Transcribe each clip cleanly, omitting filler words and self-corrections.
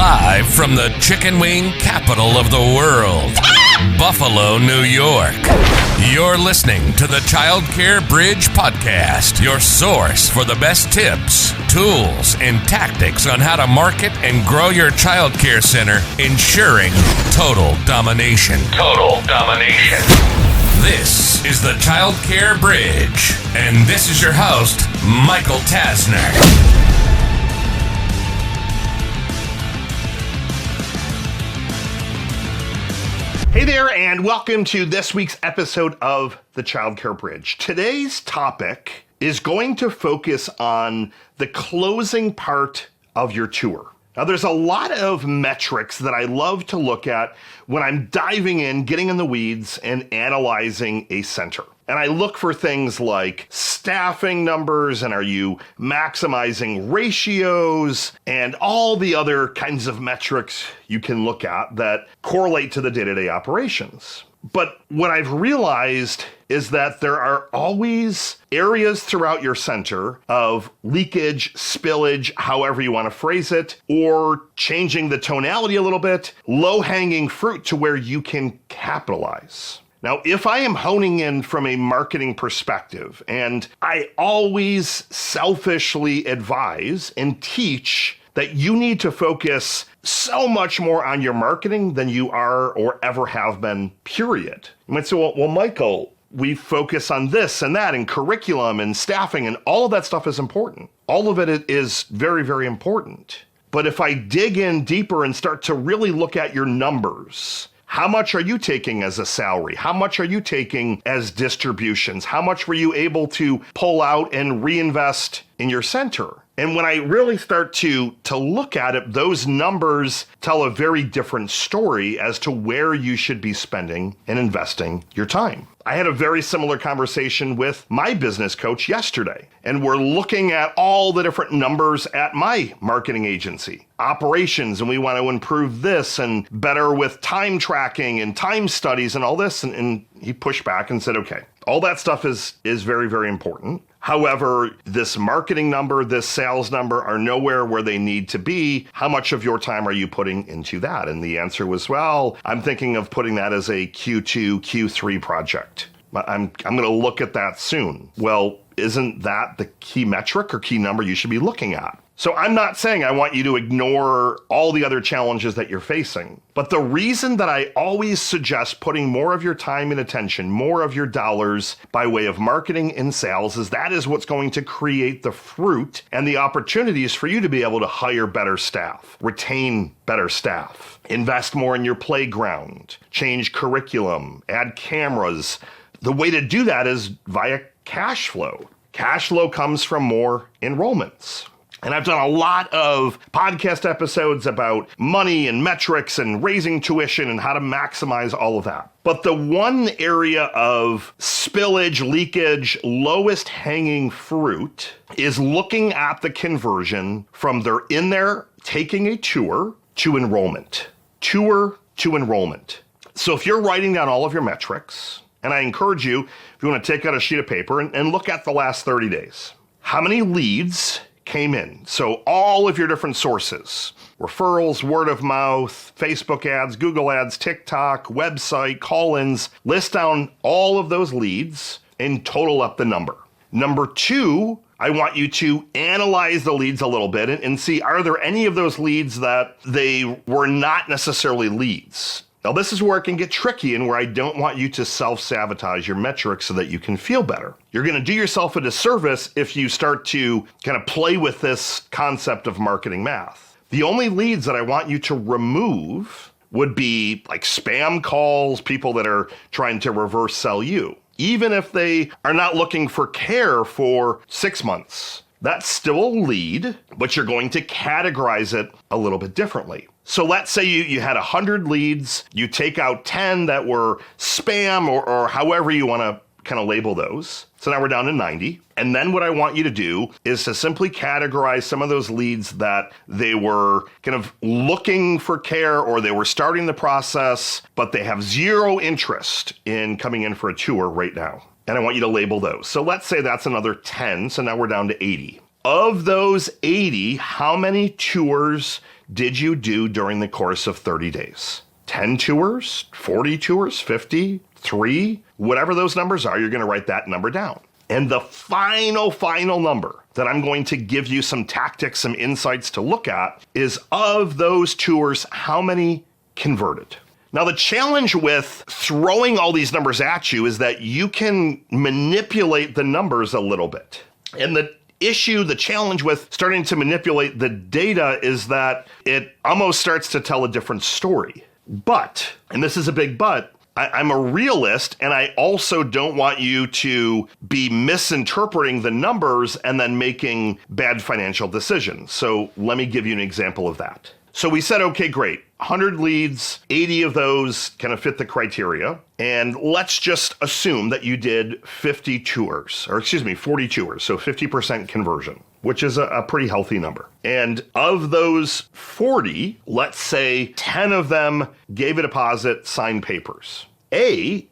Live from the chicken wing capital of the world, Buffalo, New York. You're listening to the Childcare Bridge Podcast, your source for the best tips, tools, and tactics on how to market and grow your childcare center, ensuring total domination. Total domination. This is the Childcare Bridge, and this is your host, Michael Tasner. Hey there, and welcome to this week's episode of the Childcare Bridge. Today's topic is going to focus on the closing part of your tour. Now, there's a lot of metrics that I love to look at when I'm diving in, getting in the weeds, and analyzing a center. And I look for things like staffing numbers, and are you maximizing ratios, and all the other kinds of metrics you can look at that correlate to the day-to-day operations. But what I've realized is that there are always areas throughout your center of leakage, spillage, however you want to phrase it, or changing the tonality a little bit, low-hanging fruit to where you can capitalize. Now, if I am honing in from a marketing perspective, and I always selfishly advise and teach that you need to focus so much more on your marketing than you are or ever have been, period. You might say, well, Michael, we focus on this and that and curriculum and staffing, and all of that stuff is important. All of it is very, very important. But if I dig in deeper and start to really look at your numbers, how much are you taking as a salary? How much are you taking as distributions? How much were you able to pull out and reinvest in your center? And when I really start to look at it, those numbers tell a very different story as to where you should be spending and investing your time. I had a very similar conversation with my business coach yesterday, and we're looking at all the different numbers at my marketing agency, operations, and we want to improve this and better with time tracking and time studies and all this. And he pushed back and said, okay, all that stuff is very, very important. However, this marketing number, this sales number are nowhere where they need to be. How much of your time are you putting into that? And the answer was, well, I'm thinking of putting that as a Q2, Q3 project. I'm going to look at that soon. Well, isn't that the key metric or key number you should be looking at? So I'm not saying I want you to ignore all the other challenges that you're facing, but the reason that I always suggest putting more of your time and attention, more of your dollars by way of marketing and sales is that is what's going to create the fruit and the opportunities for you to be able to hire better staff, retain better staff, invest more in your playground, change curriculum, add cameras. The way to do that is via cash flow. Cash flow comes from more enrollments. And I've done a lot of podcast episodes about money and metrics and raising tuition and how to maximize all of that. But the one area of spillage, leakage, lowest hanging fruit is looking at the conversion from they're in there taking a tour to enrollment. Tour to enrollment. So if you're writing down all of your metrics, and I encourage you, if you want to take out a sheet of paper and look at the last 30 days, how many leads came in? So all of your different sources, referrals, word of mouth, Facebook ads, Google ads, TikTok, website, call-ins, list down all of those leads and total up the number. Number two, I want you to analyze the leads a little bit and see, are there any of those leads that they were not necessarily leads? Now, this is where it can get tricky and where I don't want you to self-sabotage your metrics so that you can feel better. You're going to do yourself a disservice if you start to kind of play with this concept of marketing math. The only leads that I want you to remove would be like spam calls, people that are trying to reverse sell you. Even if they are not looking for care for 6 months, that's still a lead, but you're going to categorize it a little bit differently. So let's say you had 100 leads, you take out 10 that were spam or however you want to kind of label those. So now we're down to 90. And then what I want you to do is to simply categorize some of those leads that they were kind of looking for care or they were starting the process, but they have zero interest in coming in for a tour right now. And I want you to label those. So let's say that's another 10. So now we're down to 80. Of those 80, how many tours did you do during the course of 30 days? 10 tours, 40 tours, 50, 3, whatever those numbers are, you're going to write that number down. And the final number that I'm going to give you some tactics, some insights to look at is, of those tours, how many converted? Now, the challenge with throwing all these numbers at you is that you can manipulate the numbers a little bit. And the challenge with starting to manipulate the data is that it almost starts to tell a different story. But, and this is a big but, I'm a realist, and I also don't want you to be misinterpreting the numbers and then making bad financial decisions. So let me give you an example of that. So we said, okay, great, 100 leads, 80 of those kind of fit the criteria. And let's just assume that you did 40 tours, so 50% conversion, which is a pretty healthy number. And of those 40, let's say 10 of them gave a deposit, signed papers.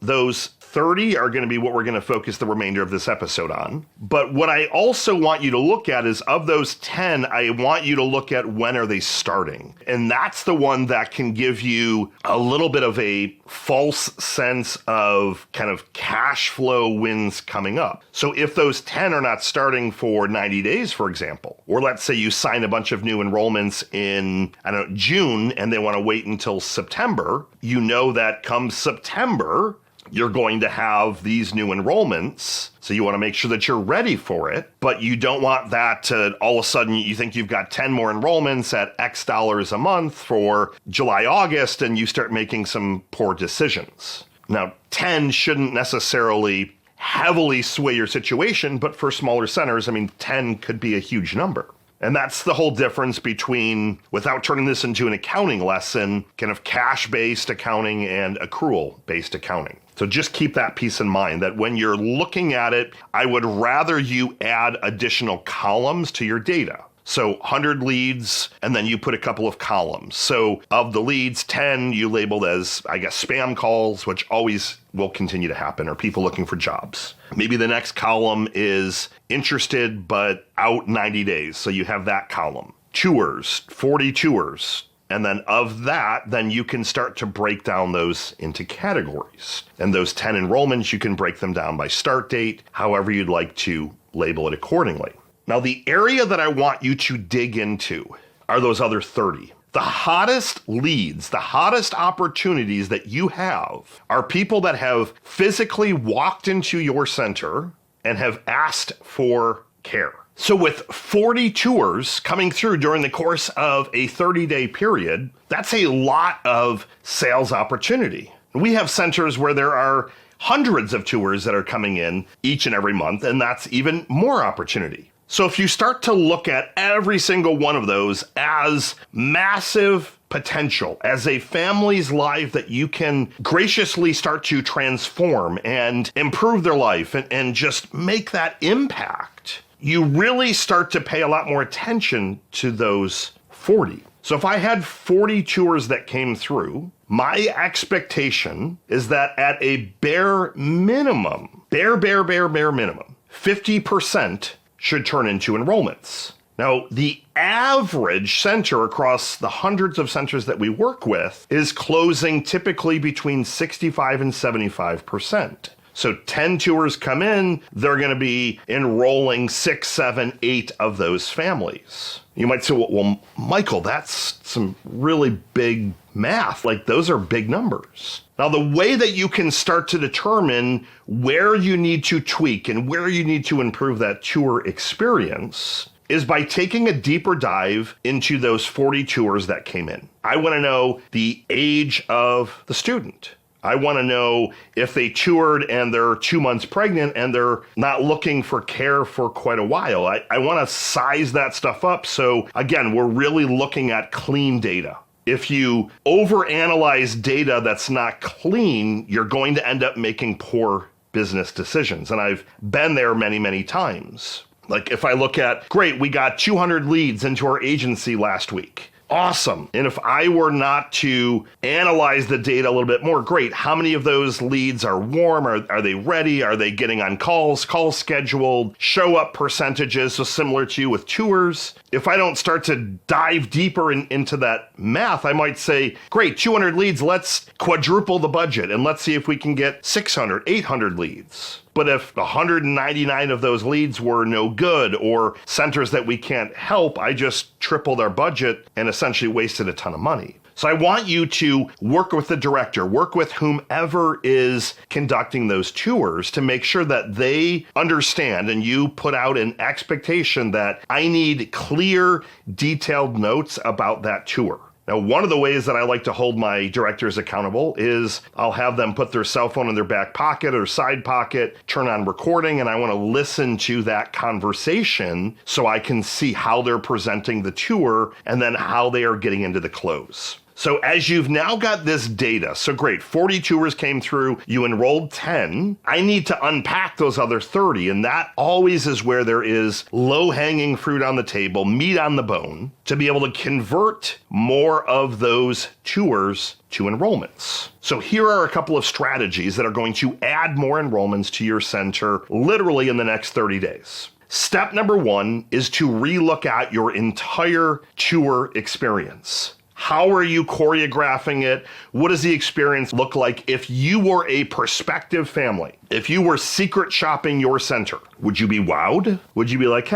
Those 30 are going to be what we're going to focus the remainder of this episode on. But what I also want you to look at is, of those 10, I want you to look at when are they starting. And that's the one that can give you a little bit of a false sense of kind of cash flow wins coming up. So if those 10 are not starting for 90 days, for example, or let's say you sign a bunch of new enrollments in, June, and they want to wait until September, you know that come September, you're going to have these new enrollments, so you want to make sure that you're ready for it, but you don't want that to all of a sudden you think you've got 10 more enrollments at X dollars a month for July, August, and you start making some poor decisions. Now, 10 shouldn't necessarily heavily sway your situation, but for smaller centers, 10 could be a huge number. And that's the whole difference between, without turning this into an accounting lesson, kind of cash-based accounting and accrual-based accounting. So just keep that piece in mind, that when you're looking at it, I would rather you add additional columns to your data. So 100 leads, and then you put a couple of columns. So of the leads, 10 you labeled as, spam calls, which always will continue to happen, or people looking for jobs. Maybe the next column is interested but out 90 days. So you have that column. Tours, 40 tours. And then of that, then you can start to break down those into categories. And those 10 enrollments, you can break them down by start date, however you'd like to label it accordingly. Now, the area that I want you to dig into are those other 30. The hottest leads, the hottest opportunities that you have are people that have physically walked into your center and have asked for care. So with 40 tours coming through during the course of a 30-day period, that's a lot of sales opportunity. We have centers where there are hundreds of tours that are coming in each and every month, and that's even more opportunity. So if you start to look at every single one of those as massive potential, as a family's life that you can graciously start to transform and improve their life and just make that impact, you really start to pay a lot more attention to those 40. So if I had 40 tours that came through, my expectation is that at a bare minimum, bare minimum, 50% should turn into enrollments. Now, the average center across the hundreds of centers that we work with is closing typically between 65 and 75%. So 10 tours come in, they're going to be enrolling 6, 7, 8 of those families. You might say, well, Michael, that's some really big math. Like, those are big numbers. Now, the way that you can start to determine where you need to tweak and where you need to improve that tour experience is by taking a deeper dive into those 40 tours that came in. I want to know the age of the student. I want to know if they toured and they're 2 months pregnant and they're not looking for care for quite a while. I want to size that stuff up. So again, we're really looking at clean data. If you overanalyze data that's not clean, you're going to end up making poor business decisions. And I've been there many, many times. Like if I look at, great, we got 200 leads into our agency last week. Awesome. And if I were not to analyze the data a little bit more, great. How many of those leads are warm? Are they ready? Are they getting on calls scheduled, show up percentages, so similar to you with tours? If I don't start to dive deeper into that math, I might say, great, 200 leads, let's quadruple the budget and let's see if we can get 600, 800 leads. But if 199 of those leads were no good or centers that we can't help, I just tripled our budget and essentially wasted a ton of money. So I want you to work with the director, work with whomever is conducting those tours to make sure that they understand and you put out an expectation that I need clear, detailed notes about that tour. Now, one of the ways that I like to hold my directors accountable is I'll have them put their cell phone in their back pocket or side pocket, turn on recording, and I want to listen to that conversation so I can see how they're presenting the tour and then how they are getting into the close. So as you've now got this data, so great, 40 tours came through, you enrolled 10, I need to unpack those other 30, and that always is where there is low-hanging fruit on the table, meat on the bone, to be able to convert more of those tours to enrollments. So here are a couple of strategies that are going to add more enrollments to your center literally in the next 30 days. Step number 1 is to relook at your entire tour experience. How are you choreographing it? What does the experience look like if you were a prospective family? If you were secret shopping your center, would you be wowed? Would you be like,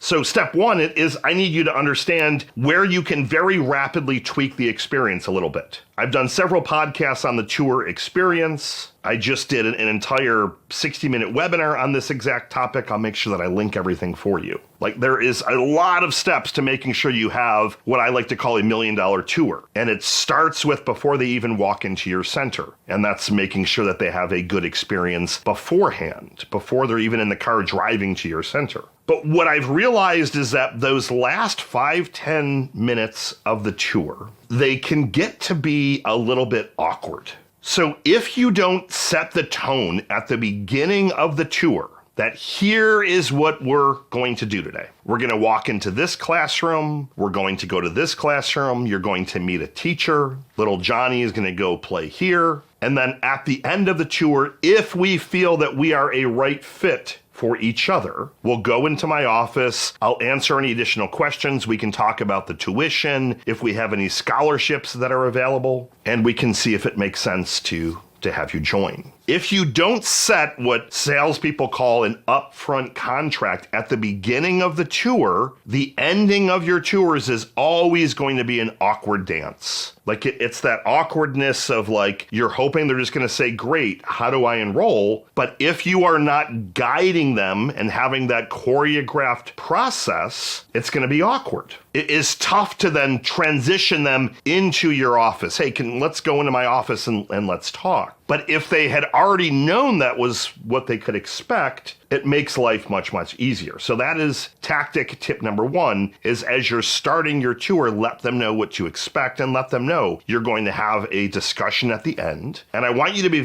So step 1 is I need you to understand where you can very rapidly tweak the experience a little bit. I've done several podcasts on the tour experience. I just did an entire 60-minute webinar on this exact topic. I'll make sure that I link everything for you. Like, there is a lot of steps to making sure you have what I like to call a $1 million tour. And it starts with before they even walk into your center. And that's making sure that they have a good experience beforehand, before they're even in the car driving to your center. But what I've realized is that those last 5-10 minutes of the tour, they can get to be a little bit awkward. So if you don't set the tone at the beginning of the tour, that here is what we're going to do today. We're going to walk into this classroom. We're going to go to this classroom. You're going to meet a teacher. Little Johnny is going to go play here. And then at the end of the tour, if we feel that we are a right fit for each other, we'll go into my office. I'll answer any additional questions. We can talk about the tuition, if we have any scholarships that are available, and we can see if it makes sense to have you join. If you don't set what salespeople call an upfront contract at the beginning of the tour, the ending of your tours is always going to be an awkward dance. Like it's that awkwardness of like, you're hoping they're just going to say, great, how do I enroll? But if you are not guiding them and having that choreographed process, it's going to be awkward. It is tough to then transition them into your office. Hey, let's go into my office and let's talk. But if they had already known that was what they could expect, it makes life much, much easier. So that is tactic tip number 1, is as you're starting your tour, let them know what to expect and let them know you're going to have a discussion at the end. And I want you to be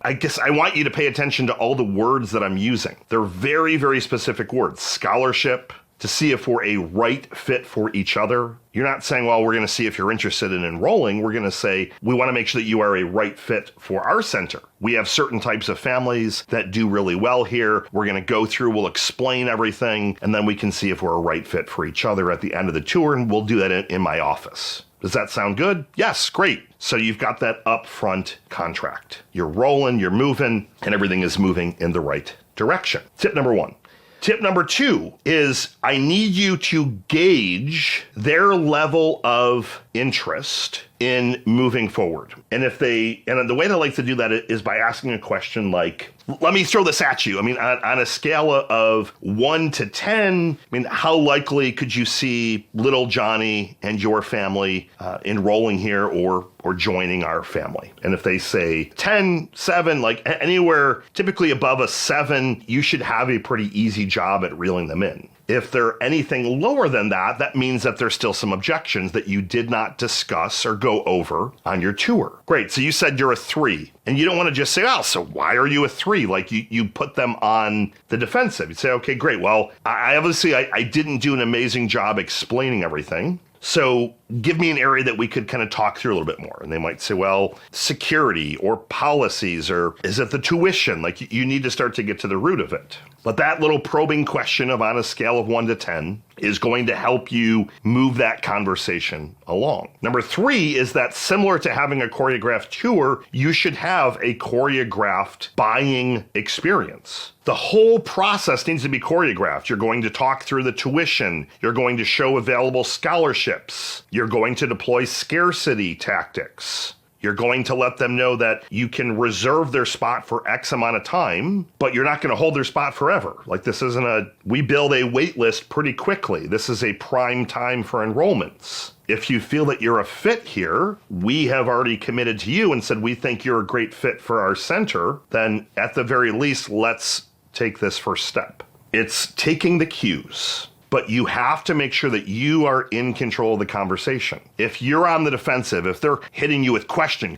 I want you to pay attention to all the words that I'm using. They're very, very specific words. Scholarship, to see if we're a right fit for each other. You're not saying, well, we're going to see if you're interested in enrolling. We're going to say, we want to make sure that you are a right fit for our center. We have certain types of families that do really well here. We're going to go through, we'll explain everything, and then we can see if we're a right fit for each other at the end of the tour, and we'll do that in my office. Does that sound good? Yes, great. So you've got that upfront contract. You're rolling, you're moving, and everything is moving in the right direction. Tip number 1. Tip number 2 is I need you to gauge their level of interest in moving forward. And the way I like to do that is by asking a question like, let me throw this at you. I mean, on a scale of 1 to 10, I mean, how likely could you see little Johnny and your family enrolling here or joining our family? And if they say 10, 7, like anywhere typically above a 7, you should have a pretty easy job at reeling them in. If they're anything lower than that, that means that there's still some objections that you did not discuss or go over on your tour. Great, so you said you're a 3, and you don't want to just say, oh, so why are you a 3? Like you put them on the defensive. You say, okay, great, well, I obviously didn't do an amazing job explaining everything. So give me an area that we could kind of talk through a little bit more. And they might say, well, security or policies, or is it the tuition? Like you need to start to get to the root of it. But that little probing question of on a scale of 1 to 10 is going to help you move that conversation along. Number 3 is that similar to having a choreographed tour, you should have a choreographed buying experience. The whole process needs to be choreographed. You're going to talk through the tuition. You're going to show available scholarships. You're going to deploy scarcity tactics. You're going to let them know that you can reserve their spot for X amount of time, but you're not going to hold their spot forever. Like this isn't we build a wait list pretty quickly. This is a prime time for enrollments. If you feel that you're a fit here, we have already committed to you and said we think you're a great fit for our center, then at the very least, let's take this first step. It's taking the cues. But you have to make sure that you are in control of the conversation. If you're on the defensive, if they're hitting you with question,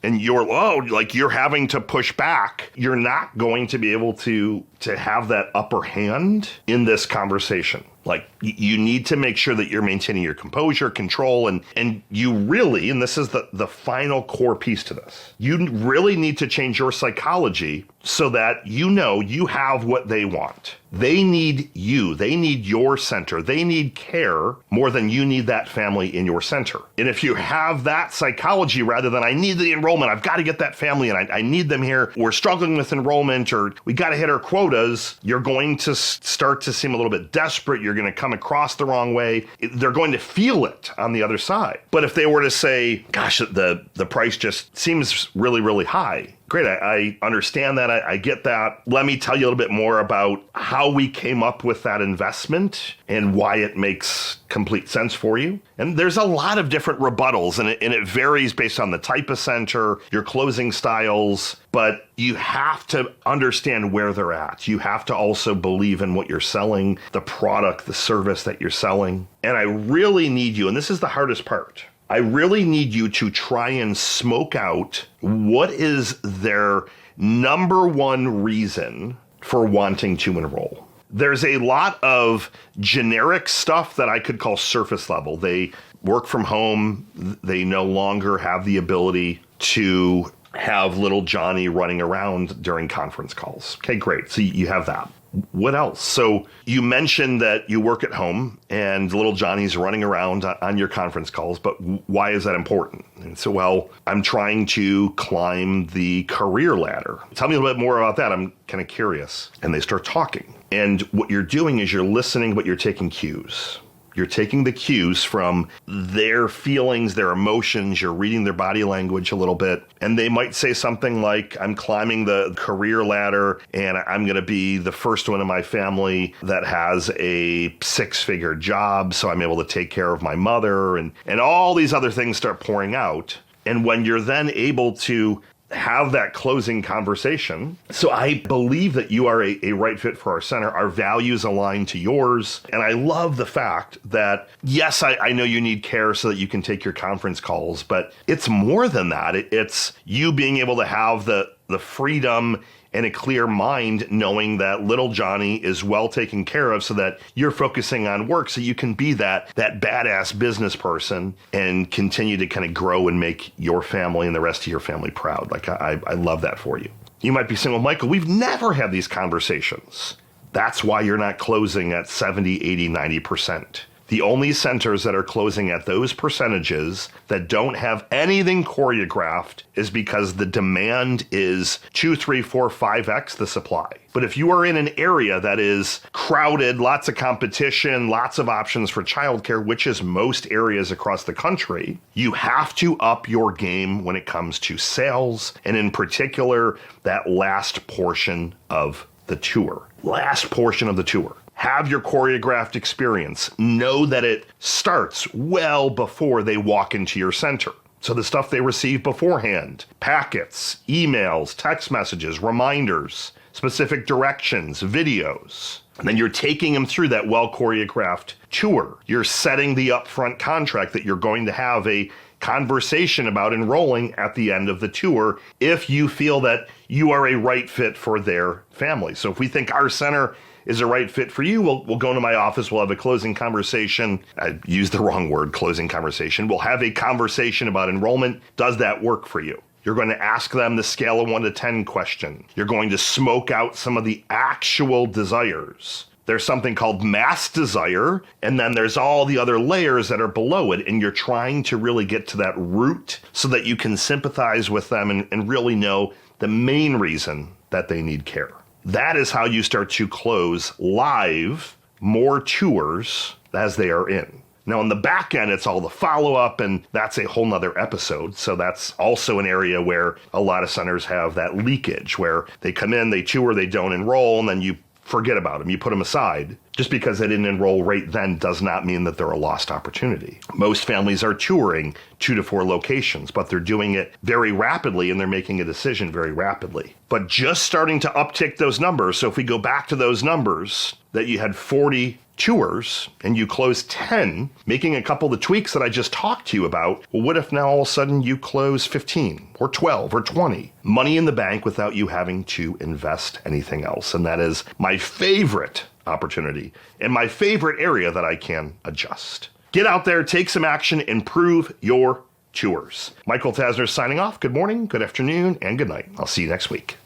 and you're having to push back, you're not going to be able to have that upper hand in this conversation. Like you need to make sure that you're maintaining your composure, control, and you really, and this is the final core piece to this, you really need to change your psychology so that you have what they want. They need you. They need your center. They need care more than you need that family in your center. And if you have that psychology rather than I need the enrollment, I've got to get that family and I need them here, we're struggling with enrollment or we got to hit our quotas, you're going to start to seem a little bit desperate. You're going to come across the wrong way. They're going to feel it on the other side. But if they were to say, gosh, the price just seems really, really high. Great, I understand that, I get that. Let me tell you a little bit more about how we came up with that investment and why it makes complete sense for you. And there's a lot of different rebuttals, and it varies based on the type of center, your closing styles, but you have to understand where they're at. You have to also believe in what you're selling, the product, the service that you're selling. And I really need you, and this is the hardest part, I really need you to try and smoke out what is their number one reason for wanting to enroll. There's a lot of generic stuff that I could call surface level. They work from home. They no longer have the ability to have little Johnny running around during conference calls. Okay, great. So you have that. What else? So you mentioned that you work at home and little Johnny's running around on your conference calls, but why is that important? And so, well, I'm trying to climb the career ladder. Tell me a little bit more about that. I'm kind of curious. And they start talking. And what you're doing is you're listening, but you're taking cues. You're taking the cues from their feelings, their emotions. You're reading their body language a little bit. And they might say something like, I'm climbing the career ladder and I'm going to be the first one in my family that has a 6-figure job. So I'm able to take care of my mother, and all these other things start pouring out. And when you're then able to have that closing conversation. So I believe that you are a right fit for our center. Our values align to yours. And I love the fact that, yes, I know you need care so that you can take your conference calls, but it's more than that. It's you being able to have the freedom and a clear mind knowing that little Johnny is well taken care of so that you're focusing on work so you can be that badass business person and continue to kind of grow and make your family and the rest of your family proud. Like I love that for you. You might be saying, well, Michael, we've never had these conversations. That's why you're not closing at 70, 80, 90%. The only centers that are closing at those percentages that don't have anything choreographed is because the demand is 2, 3, 4, 5x the supply. But if you are in an area that is crowded, lots of competition, lots of options for childcare, which is most areas across the country, you have to up your game when it comes to sales, and in particular, that last portion of the tour. Last portion of the tour. Have your choreographed experience. Know that it starts well before they walk into your center. So the stuff they receive beforehand, packets, emails, text messages, reminders, specific directions, videos. And then you're taking them through that well-choreographed tour. You're setting the upfront contract that you're going to have a conversation about enrolling at the end of the tour if you feel that you are a right fit for their family. So if we think our center is a right fit for you, we'll go into my office. We'll have a closing conversation. I used the wrong word, closing conversation. We'll have a conversation about enrollment. Does that work for you? You're going to ask them the scale of 1 to 10 question. You're going to smoke out some of the actual desires. There's something called mass desire, and then there's all the other layers that are below it, and you're trying to really get to that root so that you can sympathize with them and really know the main reason that they need care. That is how you start to close live more tours as they are in. Now, on the back end, it's all the follow-up, and that's a whole nother episode. So that's also an area where a lot of centers have that leakage, where they come in, they tour, they don't enroll, and then you forget about them. You put them aside. Just because they didn't enroll right then does not mean that they're a lost opportunity. Most families are touring 2 to 4 locations, but they're doing it very rapidly and they're making a decision very rapidly. But just starting to uptick those numbers. So if we go back to those numbers that you had 40 tours and you close 10, making a couple of the tweaks that I just talked to you about, well, what if now all of a sudden you close 15 or 12 or 20? Money in the bank without you having to invest anything else. And that is my favorite opportunity and my favorite area that I can adjust. Get out there, take some action, improve your tours. Michael Tasner signing off. Good morning, good afternoon, and good night. I'll see you next week.